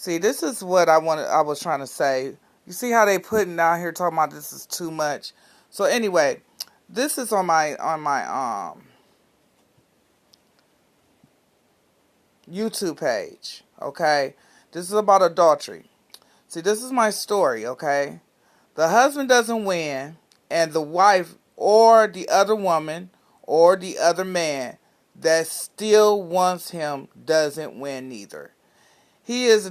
See, this is what I was trying to say. You see how they putting down here talking about this is too much. So anyway, this is on my YouTube page. Okay, this is about adultery. See, this is my story. Okay, the husband doesn't win, and the wife or the other woman or the other man that still wants him doesn't win neither. He's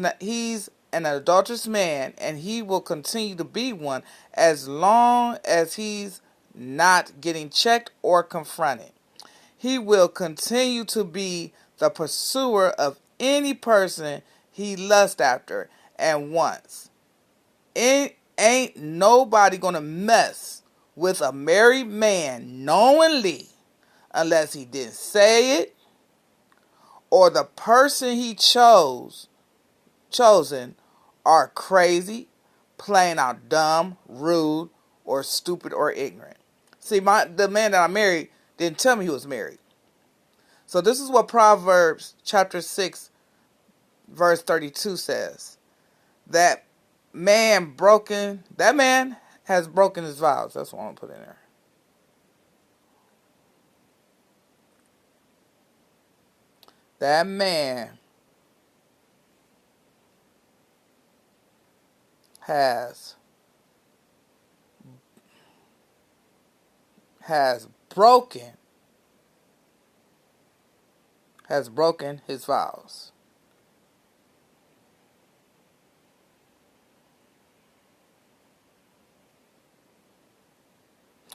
an adulterous man, and he will continue to be one as long as he's not getting checked or confronted. He will continue to be the pursuer of any person he lusts after and wants. It ain't nobody gonna mess with a married man knowingly unless he didn't say it or the person he chosen are crazy, plain out dumb, rude, or stupid or ignorant. See, the man that I married didn't tell me he was married. So this is what Proverbs chapter 6 verse 32 says. That man has broken his vows. That's what I'm going to put in there. That man has broken his vows.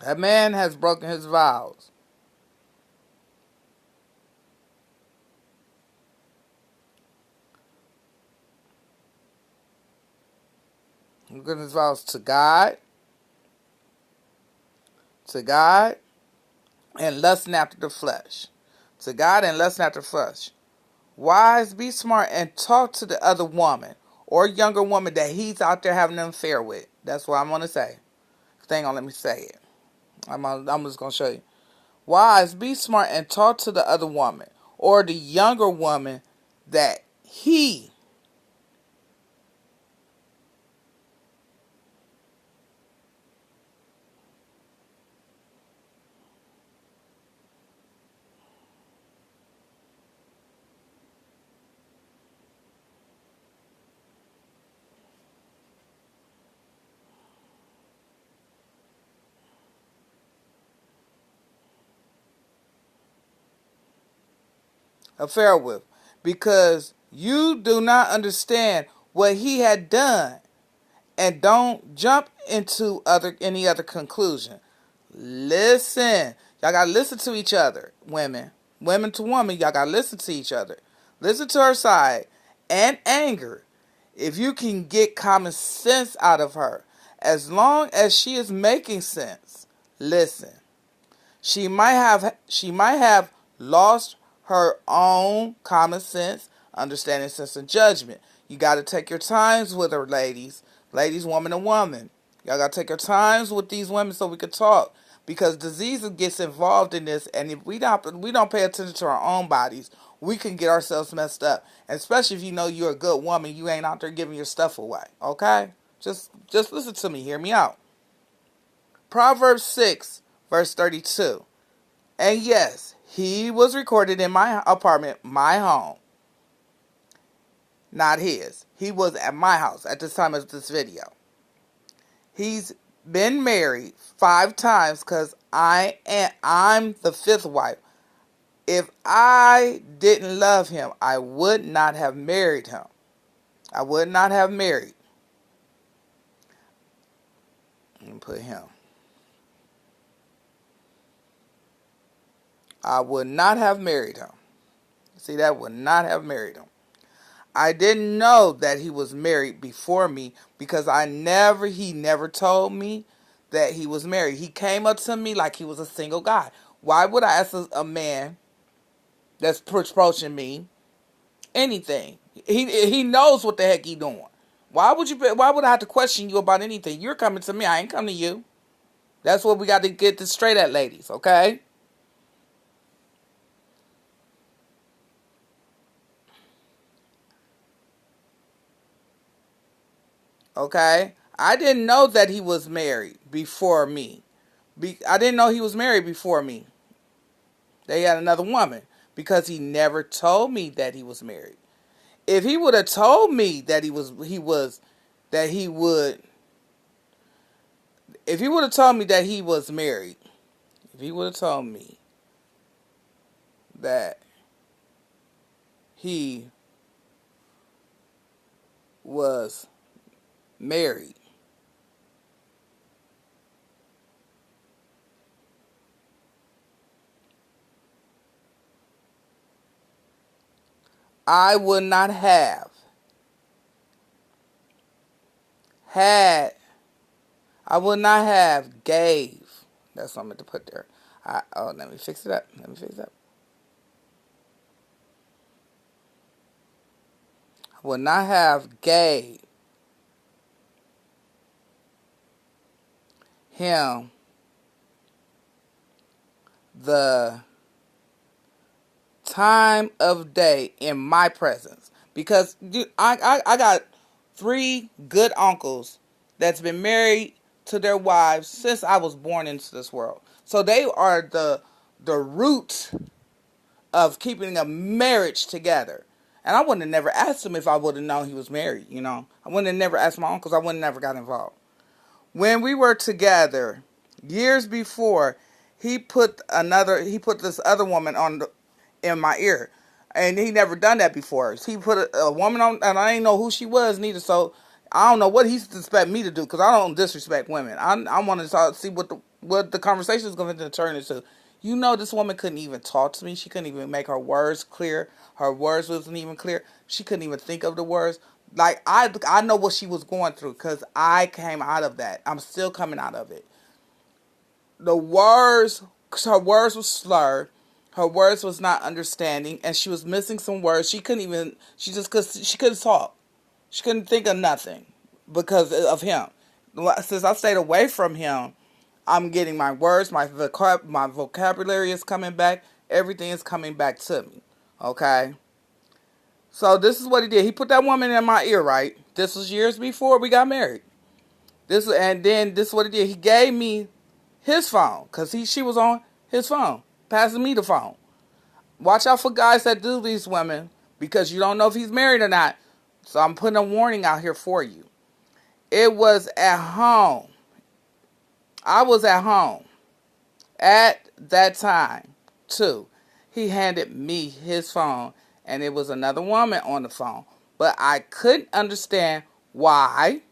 That man has broken his vows. Broken his vows to God, and lusting after the flesh. To God and lusting after the flesh. Wives, be smart and talk to the other woman or younger woman that he's out there having an affair with. That's what I'm going to say. They ain't going to let me say it. I'm just going to show you. Wives, be smart and talk to the other woman or the younger woman that he affair with, because you do not understand what he had done, and don't jump into any other conclusion. Listen, y'all gotta listen to each other, women to woman. Y'all gotta listen to each other. Listen to her side and anger. If you can get common sense out of her, as long as she is making sense, listen. She might have lost her own common sense, understanding, sense, and judgment. You got to take your times with her, ladies. Ladies, woman to woman. Y'all got to take your times with these women so we can talk. Because disease gets involved in this, and if we don't pay attention to our own bodies, we can get ourselves messed up. And especially if you know you're a good woman, you ain't out there giving your stuff away. Okay? Just listen to me. Hear me out. Proverbs 6, verse 32. And yes, he was recorded in my apartment, my home. Not his. He was at my house at the time of this video. He's been married 5 times because I'm the 5th wife. If I didn't love him, I would not have married him. I would not have married. Let me put him. I would not have married him. See, that would not have married him. I didn't know that he was married before me because he never told me that he was married. He came up to me like he was a single guy. Why would I ask a man that's approaching me anything? He knows what the heck he doing. Why would I have to question you about anything? You're coming to me. I ain't coming to you. That's what we got to get this straight at, ladies, okay? Okay? I didn't know that he was married before me. I didn't know he was married before me. They had another woman because he never told me that he was married. If he would have told me that that he would, if he would have told me that he was married, if he would have told me that he was married, I would not have had, I would not have gave. That's what I'm going to put there. Let me fix it up. Let me fix it up. I would not have gave him the time of day in my presence. Because I got three good uncles that's been married to their wives since I was born into this world. So they are the root of keeping a marriage together. And I wouldn't have never asked him if I would have known he was married, you know. I wouldn't have never asked my uncles. I wouldn't have never got involved. When we were together, years before, he put this other woman in my ear. And he never done that before. He put a woman on, and I didn't know who she was neither. So I don't know what he expect me to do because I don't disrespect women. I want to see what the conversation is going to turn into. You know, this woman couldn't even talk to me. She couldn't even make her words clear. Her words wasn't even clear. She couldn't even think of the words. Like I know what she was going through because I came out of that. I'm still coming out of it. The words, her words were slurred. Her words was not understanding, and she was missing some words. She couldn't even. She couldn't talk. She couldn't think of nothing because of him. Since I stayed away from him, I'm getting my words, my vocabulary is coming back. Everything is coming back to me. Okay. So this is what he did. He put that woman in my ear, right? This was years before we got married. This is what he did. He gave me his phone because she was on his phone, passing me the phone. Watch out for guys that do these women because you don't know if he's married or not. So I'm putting a warning out here for you. It was at home. I was at home at that time too. He handed me his phone and it was another woman on the phone. But I couldn't understand why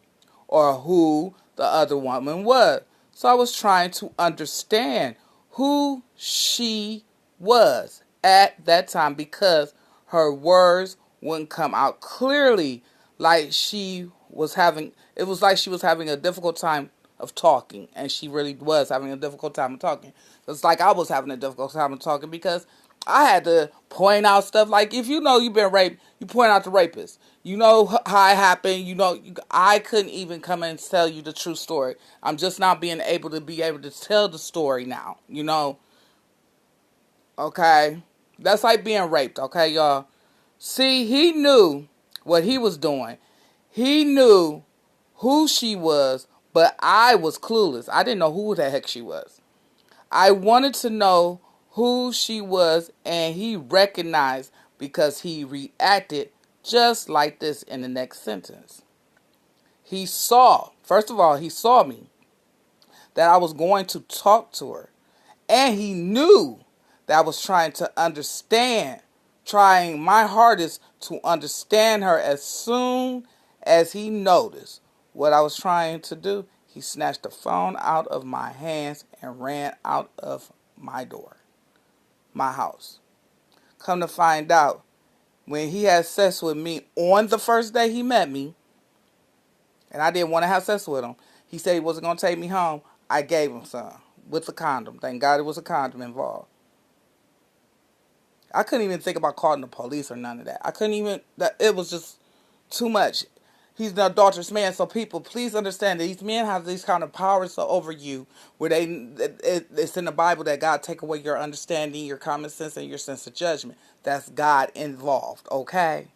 or who the other woman was. So I was trying to understand who she was at that time because her words wouldn't come out clearly like she was having, it was like she was having a difficult time of talking, and she really was having a difficult time of talking. It's like I was having a difficult time of talking because I had to point out stuff like if you know you've been raped, you point out the rapist. You know how it happened. You know I couldn't even come and tell you the true story. I'm just not being able to tell the story now. You know, okay, that's like being raped. Okay, y'all. See, he knew what he was doing. He knew who she was, but I was clueless. I didn't know who the heck she was. I wanted to know who she was, and he recognized because he reacted just like this in the next sentence. He saw, first of all, he saw me, that I was going to talk to her, and he knew that I was trying to understand, trying my hardest to understand her. As soon as he noticed what I was trying to do, he snatched the phone out of my hands and ran out of my door, my house. Come to find out, when he had sex with me on the first day he met me, and I didn't want to have sex with him, he said he wasn't going to take me home. I gave him some with a condom. Thank God it was a condom involved. I couldn't even think about calling the police or none of that. I couldn't even, it was just too much. He's an adulterous man, so people, please understand that these men have these kind of powers over you where it's in the Bible that God take away your understanding, your common sense, and your sense of judgment. That's God involved, okay?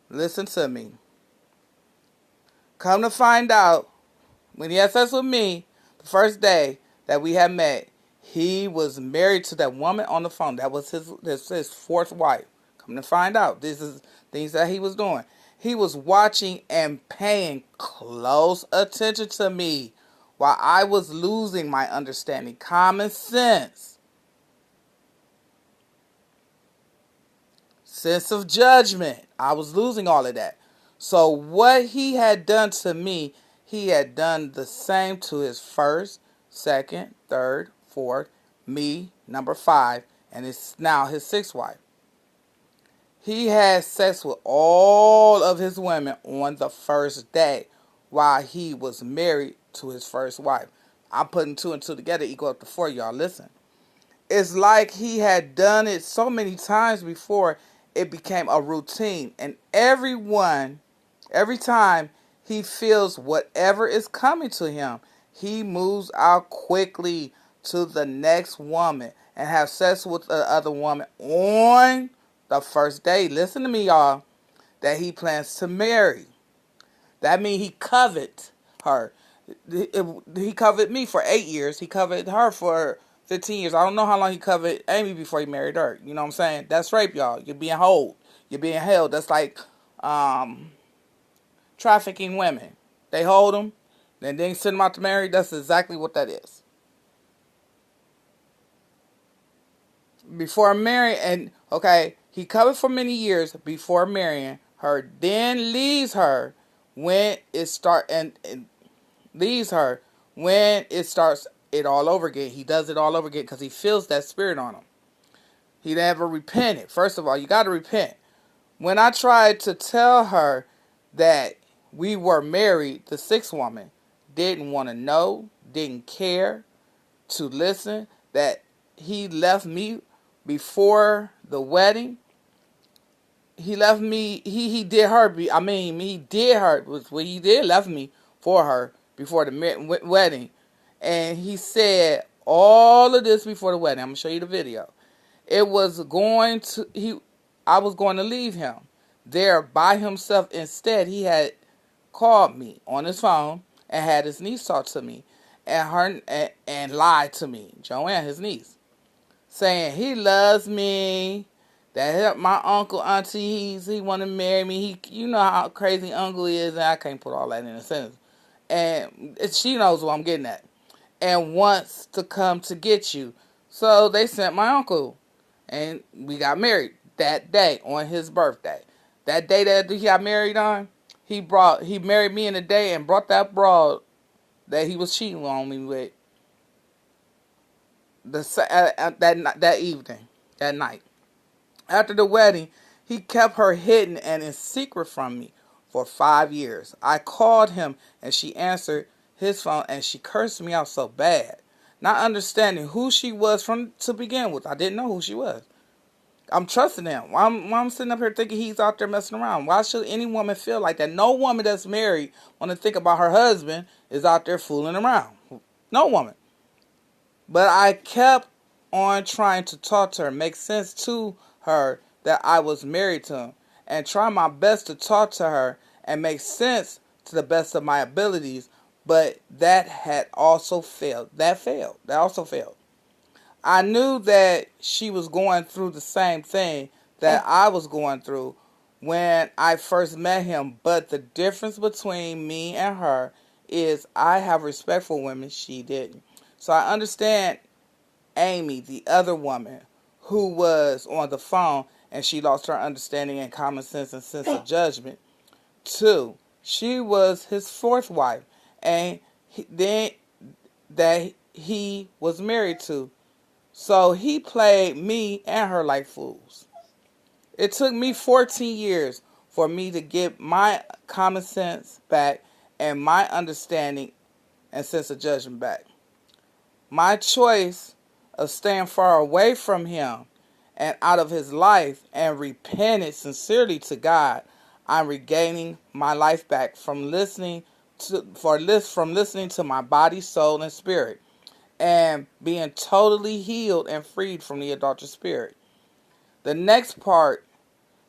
Listen to me. Come to find out, when he had sex with me, the first day that we had met, he was married to that woman on the phone. That was his fourth wife. Come to find out, this is things that he was doing. He was watching and paying close attention to me while I was losing my understanding, common sense, sense of judgment. I was losing all of that. So what he had done to me, he had done the same to his first, second, third, fourth, me, number 5, and it's now his sixth wife. He had sex with all of his women on the first day while he was married to his first wife. I'm putting 2 and 2 together, equal up to 4, y'all. Listen. It's like he had done it so many times before it became a routine. And every time he feels whatever is coming to him, he moves out quickly to the next woman and have sex with the other woman on the first day. Listen to me, y'all, that he plans to marry. That means he covet her. He coveted me for 8 years. He coveted her for 15 years. I don't know how long he covered Amy before he married her. You know what I'm saying? That's rape, y'all. You're being held. You're being held. That's like trafficking women. They hold them, then send them out to marry. That's exactly what that is. Before marrying, and okay, he covered for many years before marrying her, then leaves her when it and leaves her when it starts it all over again. He does it all over again because he feels that spirit on him. He never repented. First of all, you got to repent. When I tried to tell her that we were married, the sixth woman didn't want to know, didn't care to listen, that he left me before the wedding. He left me, he did her, he did her, well, he did left me for her before the wedding. And he said all of this before the wedding. I'm going to show you the video. I was going to leave him there by himself. Instead, he had called me on his phone and had his niece talk to me and lied to me, Joanne, his niece, saying he loves me, that my uncle, auntie, he want to marry me. You know how crazy uncle is, and I can't put all that in a sentence. And she knows what I'm getting at. And wants to come to get you. So they sent my uncle. And we got married that day on his birthday. That day that he got married on, he married me in a day and brought that broad that he was cheating on me with that evening, that night. After the wedding, he kept her hidden and in secret from me for 5 years. I called him and she answered his phone and she cursed me out so bad, not understanding who she was to begin with. I didn't know who she was. I'm trusting him. Why I'm sitting up here thinking he's out there messing around? Why should any woman feel like that? No woman that's married want to think about her husband is out there fooling around. No woman. But I kept on trying to talk to her, make sense to her that I was married to him, and try my best to talk to her and make sense to the best of my abilities, but that had also failed. That also failed. I knew that she was going through the same thing that I was going through when I first met him, but the difference between me and her is I have respect for women, she didn't. So I understand Amy, the other woman, who was on the phone and she lost her understanding and common sense and sense of judgment. 2, she was his fourth wife, and then that he was married to. So he played me and her like fools. It took me 14 years for me to get my common sense back and my understanding and sense of judgment back. My choice of staying far away from him and out of his life and repented sincerely to God, I'm regaining my life back from listening to my body, soul, and spirit, and being totally healed and freed from the adulterous spirit. The next part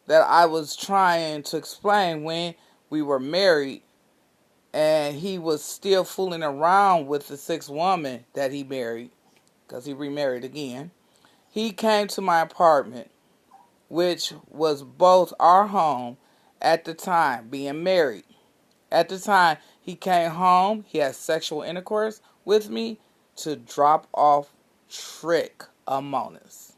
that I was trying to explain, when we were married, and he was still fooling around with the sixth woman that he married, because he remarried again, he came to my apartment, which was both our home at the time, being married. At the time, he came home, he had sexual intercourse with me to drop off trick among us.